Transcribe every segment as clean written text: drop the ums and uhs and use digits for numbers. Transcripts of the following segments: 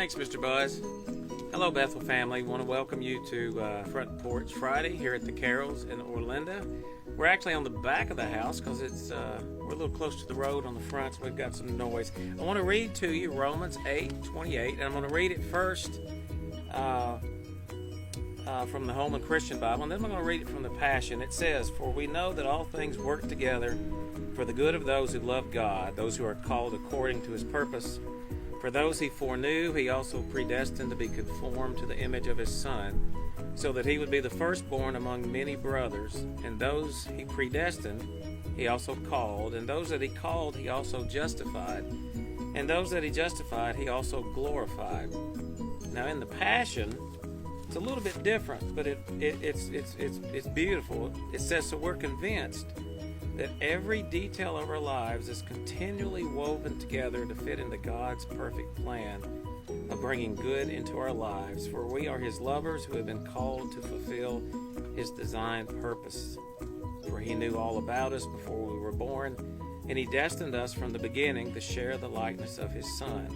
Thanks, Mr. Buzz. Hello, Bethel family. Want to welcome you to Front Porch Friday here at the Carols in Orlando. We're actually on the back of the house because we're a little close to the road on the front, so we've got some noise. I want to read to you Romans 8:28, and I'm going to read it first from the Holman Christian Bible, and then I'm going to read it from the Passion. It says, "For we know that all things work together for the good of those who love God, those who are called according to His purpose. For those He foreknew, He also predestined to be conformed to the image of His Son, so that He would be the firstborn among many brothers. And those He predestined, He also called. And those that He called, He also justified. And those that He justified, He also glorified." Now, in the Passion, it's a little bit different, but it's beautiful. It says, "So we're convinced that every detail of our lives is continually woven together to fit into God's perfect plan of bringing good into our lives, for we are His lovers who have been called to fulfill His designed purpose. For He knew all about us before we were born, and He destined us from the beginning to share the likeness of His Son.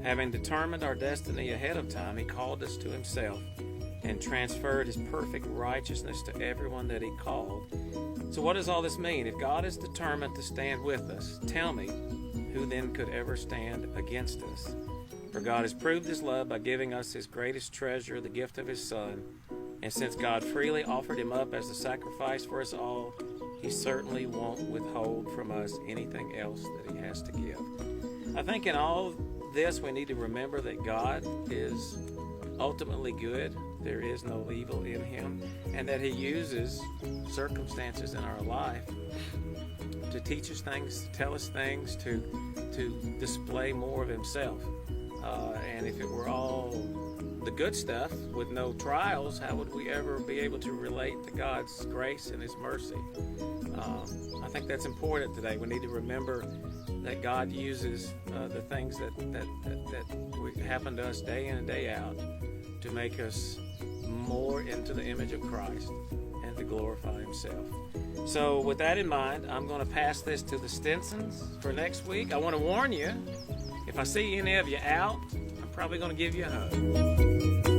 Having determined our destiny ahead of time, He called us to Himself and transferred His perfect righteousness to everyone that He called." So what does all this mean? If God is determined to stand with us, tell me, who then could ever stand against us? For God has proved His love by giving us His greatest treasure, the gift of His Son. And since God freely offered Him up as a sacrifice for us all, He certainly won't withhold from us anything else that He has to give. I think in all this we need to remember that God is ultimately good. There is no evil in Him, and that He uses circumstances in our life to teach us things, to tell us things, to display more of Himself. And if it were all the good stuff with no trials, how would we ever be able to relate to God's grace and His mercy? I think that's important today. We need to remember that God uses the things that happen to us day in and day out to make us more into the image of Christ and to glorify Himself. So with that in mind, I'm going to pass this to the Stinsons for next week. I want to warn you, if I see any of you out, I'm probably going to give you a hug.